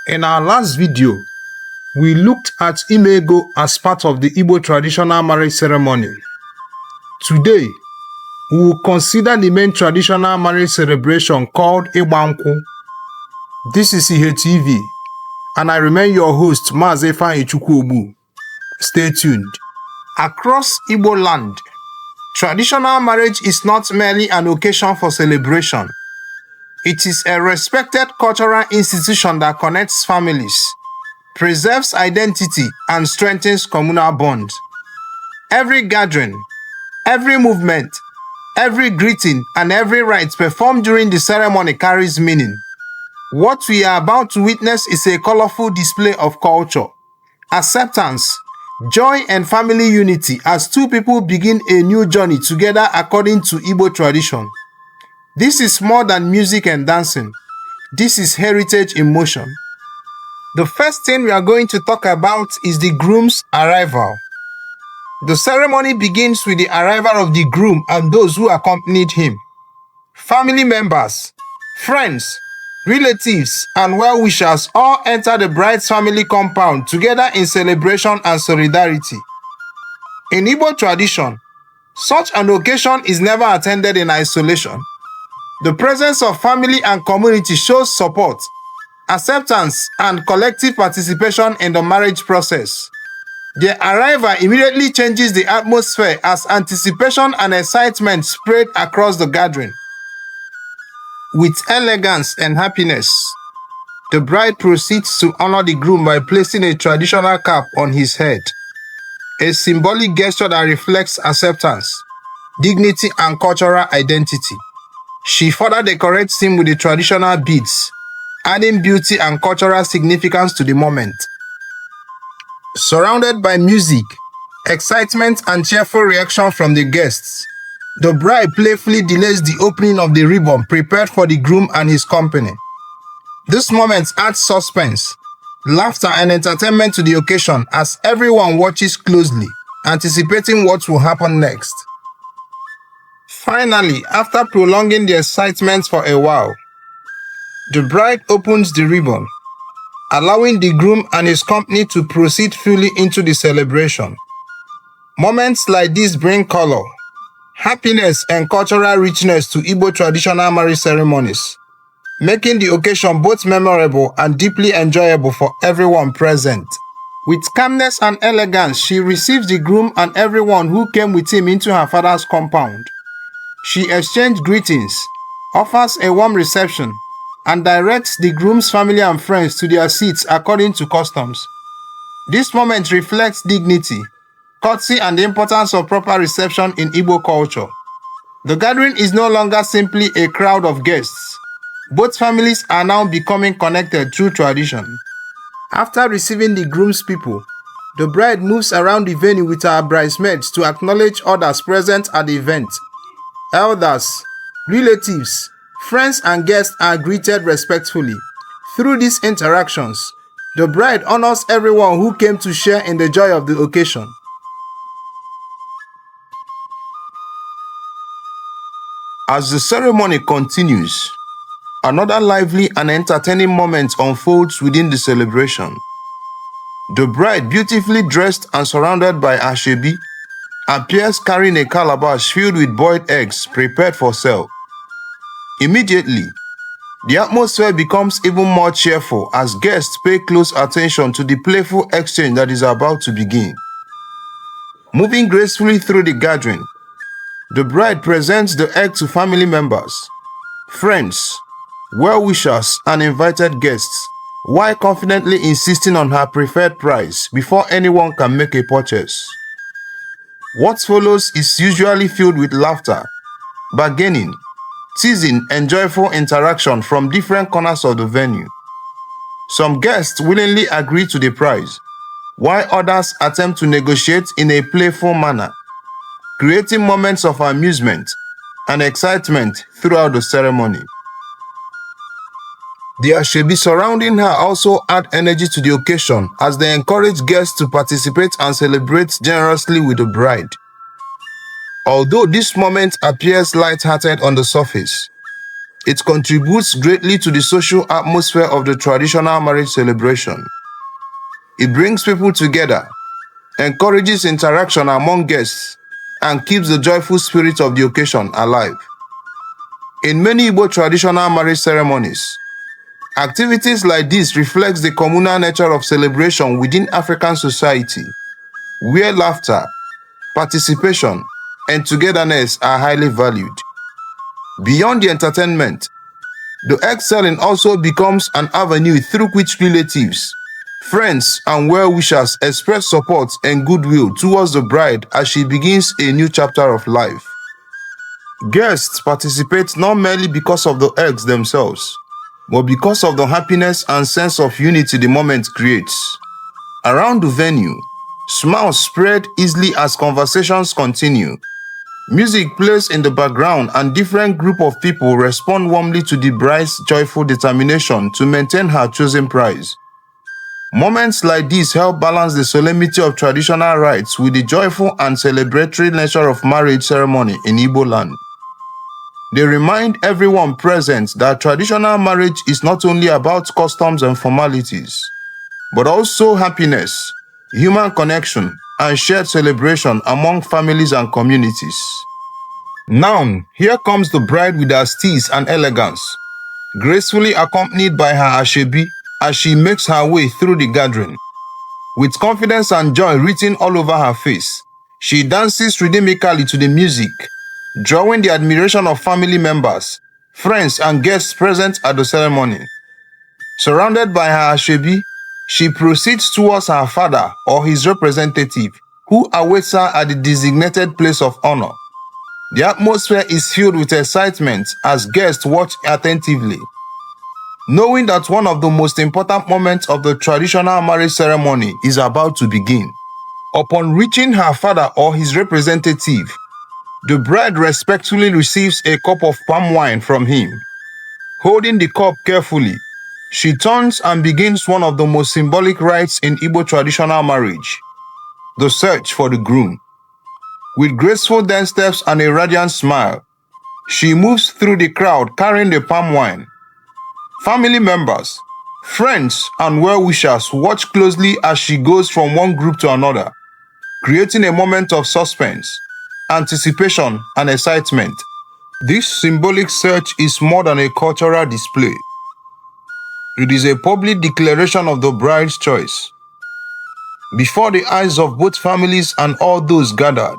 In our last video, we looked at Imego as part of the Igbo traditional marriage ceremony. Today, we will consider the main traditional marriage celebration called Igba Nkwu. This is IHE TV, and I remain your host, Igbo. Stay tuned. Across Igbo land, traditional marriage is not merely an occasion for celebration. It is a respected cultural institution that connects families, preserves identity, and strengthens communal bonds. Every gathering, every movement, every greeting, and every rite performed during the ceremony carries meaning. What we are about to witness is a colorful display of culture, acceptance, joy, and family unity as two people begin a new journey together according to Igbo tradition. This is more than music and dancing. This is heritage in motion. The first thing we are going to talk about is the groom's arrival. The ceremony begins with the arrival of the groom and those who accompanied him. Family members, friends, relatives, and well-wishers all enter the bride's family compound together in celebration and solidarity. In Igbo tradition, such an occasion is never attended in isolation. The presence of family and community shows support, acceptance, and collective participation in the marriage process. Their arrival immediately changes the atmosphere as anticipation and excitement spread across the gathering. With elegance and happiness, the bride proceeds to honor the groom by placing a traditional cap on his head, a symbolic gesture that reflects acceptance, dignity, and cultural identity. She further decorates him with the traditional beads, adding beauty and cultural significance to the moment. Surrounded by music, excitement, and cheerful reaction from the guests, the bride playfully delays the opening of the ribbon prepared for the groom and his company. This moment adds suspense, laughter, and entertainment to the occasion as everyone watches closely, anticipating what will happen next. Finally, after prolonging the excitement for a while, the bride opens the ribbon, allowing the groom and his company to proceed fully into the celebration. Moments like this bring color, happiness, and cultural richness to Igbo traditional marriage ceremonies, making the occasion both memorable and deeply enjoyable for everyone present. With calmness and elegance, she receives the groom and everyone who came with him into her father's compound. She exchanges greetings, offers a warm reception, and directs the groom's family and friends to their seats according to customs. This moment reflects dignity, courtesy, and the importance of proper reception in Igbo culture. The gathering is no longer simply a crowd of guests. Both families are now becoming connected through tradition. After receiving the groom's people, the bride moves around the venue with her bridesmaids to acknowledge others present at the event. Elders, relatives, friends, and guests are greeted respectfully. Through these interactions, the bride honors everyone who came to share in the joy of the occasion. As the ceremony continues, another lively and entertaining moment unfolds within the celebration. The bride, beautifully dressed and surrounded by ashebi, appears carrying a calabash filled with boiled eggs prepared for sale. Immediately, the atmosphere becomes even more cheerful as guests pay close attention to the playful exchange that is about to begin. Moving gracefully through the gathering, the bride presents the egg to family members, friends, well-wishers, and invited guests, while confidently insisting on her preferred price before anyone can make a purchase. What follows is usually filled with laughter, bargaining, teasing, and joyful interaction from different corners of the venue. Some guests willingly agree to the price, while others attempt to negotiate in a playful manner, creating moments of amusement and excitement throughout the ceremony. The ashebi surrounding her also add energy to the occasion as they encourage guests to participate and celebrate generously with the bride. Although this moment appears light-hearted on the surface, It contributes greatly to the social atmosphere of the traditional marriage celebration. It brings people together, encourages interaction among guests, and keeps the joyful spirit of the occasion alive. In many Igbo traditional marriage ceremonies, activities like this reflect the communal nature of celebration within African society, where laughter, participation, and togetherness are highly valued. Beyond the entertainment, the egg selling also becomes an avenue through which relatives, friends, and well-wishers express support and goodwill towards the bride as she begins a new chapter of life. Guests participate not merely because of the eggs themselves, but because of the happiness and sense of unity the moment creates. Around the venue, smiles spread easily as conversations continue. Music plays in the background and different groups of people respond warmly to the bride's joyful determination to maintain her chosen prize. Moments like these help balance the solemnity of traditional rites with the joyful and celebratory nature of marriage ceremony in Igbo land. They remind everyone present that traditional marriage is not only about customs and formalities, but also happiness, human connection, and shared celebration among families and communities. Now, here comes the bride with her steeze and elegance, gracefully accompanied by her ashebi as she makes her way through the gathering. With confidence and joy written all over her face, she dances rhythmically to the music, drawing the admiration of family members, friends, and guests present at the ceremony. Surrounded by her ashebi, she proceeds towards her father or his representative, who awaits her at the designated place of honor. The atmosphere is filled with excitement as guests watch attentively, knowing that one of the most important moments of the traditional marriage ceremony is about to begin. Upon reaching her father or his representative, the bride respectfully receives a cup of palm wine from him. Holding the cup carefully, she turns and begins one of the most symbolic rites in Igbo traditional marriage, the search for the groom. With graceful dance steps and a radiant smile, she moves through the crowd carrying the palm wine. Family members, friends, and well-wishers watch closely as she goes from one group to another, creating a moment of suspense, anticipation, and excitement. This symbolic search is more than a cultural display. It is a public declaration of the bride's choice. Before the eyes of both families and all those gathered,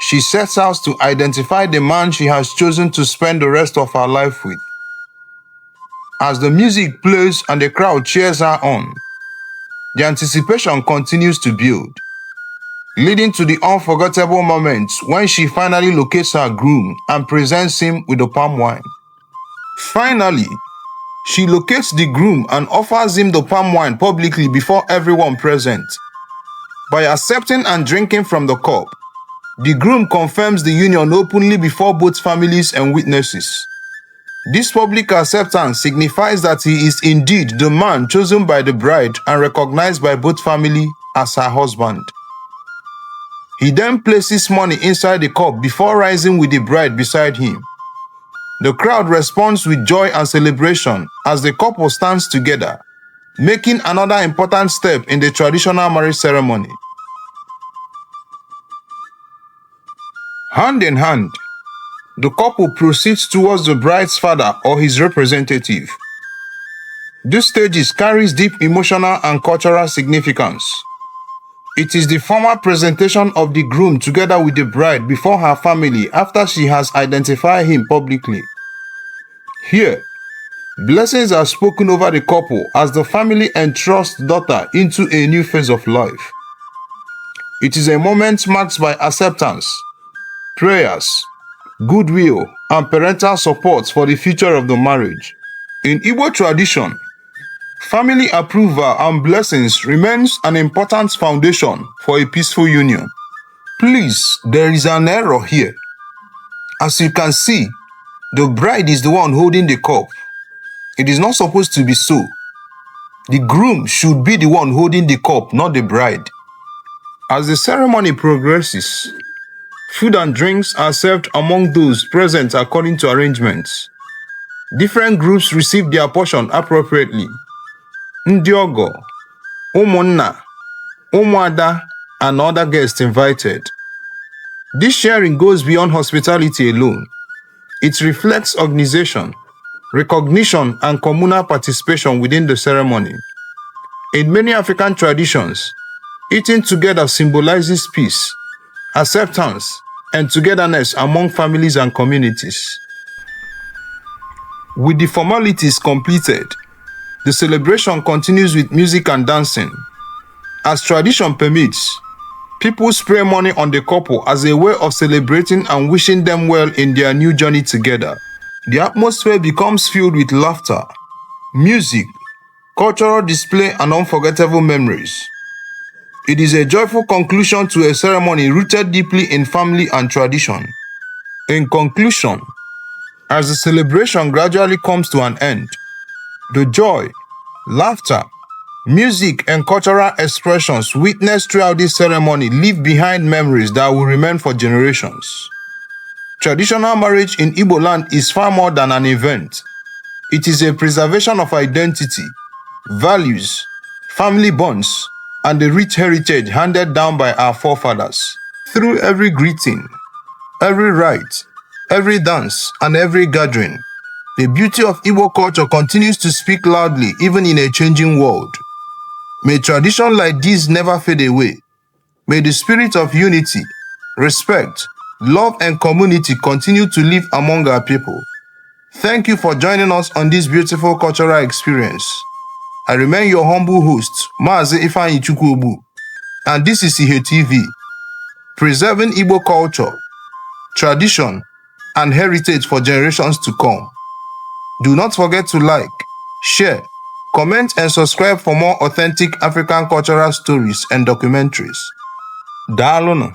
she sets out to identify the man she has chosen to spend the rest of her life with. As the music plays and the crowd cheers her on, the anticipation continues to build, leading to the unforgettable moments when she finally locates her groom and presents him with the palm wine. Finally, she locates the groom and offers him the palm wine publicly before everyone present. By accepting and drinking from the cup, the groom confirms the union openly before both families and witnesses. This public acceptance signifies that he is indeed the man chosen by the bride and recognized by both families as her husband. He then places money inside the cup before rising with the bride beside him. The crowd responds with joy and celebration as the couple stands together, making another important step in the traditional marriage ceremony. Hand in hand, the couple proceeds towards the bride's father or his representative. This stage carries deep emotional and cultural significance. It is the formal presentation of the groom together with the bride before her family after she has identified him publicly. Here, blessings are spoken over the couple as the family entrusts the daughter into a new phase of life. It is a moment marked by acceptance, prayers, goodwill, and parental support for the future of the marriage. In Igbo tradition, family approval and blessings remains an important foundation for a peaceful union. Please, there is an error here. As you can see, the bride is the one holding the cup. It is not supposed to be so. The groom should be the one holding the cup, not the bride. As the ceremony progresses, food and drinks are served among those present according to arrangements. Different groups receive their portion appropriately. Ndị ọgọ, ụmụnna, ụmụada, and other guests invited. This sharing goes beyond hospitality alone. It reflects organization, recognition, and communal participation within the ceremony. In many African traditions, eating together symbolizes peace, acceptance, and togetherness among families and communities. With the formalities completed, the celebration continues with music and dancing. As tradition permits, people spray money on the couple as a way of celebrating and wishing them well in their new journey together. The atmosphere becomes filled with laughter, music, cultural display, and unforgettable memories. It is a joyful conclusion to a ceremony rooted deeply in family and tradition. In conclusion, as the celebration gradually comes to an end, the joy, laughter, music, and cultural expressions witnessed throughout this ceremony leave behind memories that will remain for generations. Traditional marriage in Igbo land is far more than an event. It is a preservation of identity, values, family bonds, and the rich heritage handed down by our forefathers. Through every greeting, every rite, every dance, and every gathering, the beauty of Igbo culture continues to speak loudly even in a changing world. May traditions like these never fade away. May the spirit of unity, respect, love, and community continue to live among our people. Thank you for joining us on this beautiful cultural experience. I remain your humble host, Maazị Ifeanyi Chukwuogbu, and this is IHE TV, preserving Igbo culture, tradition, and heritage for generations to come. Do not forget to like, share, comment, and subscribe for more authentic African cultural stories and documentaries. Daalụnụ.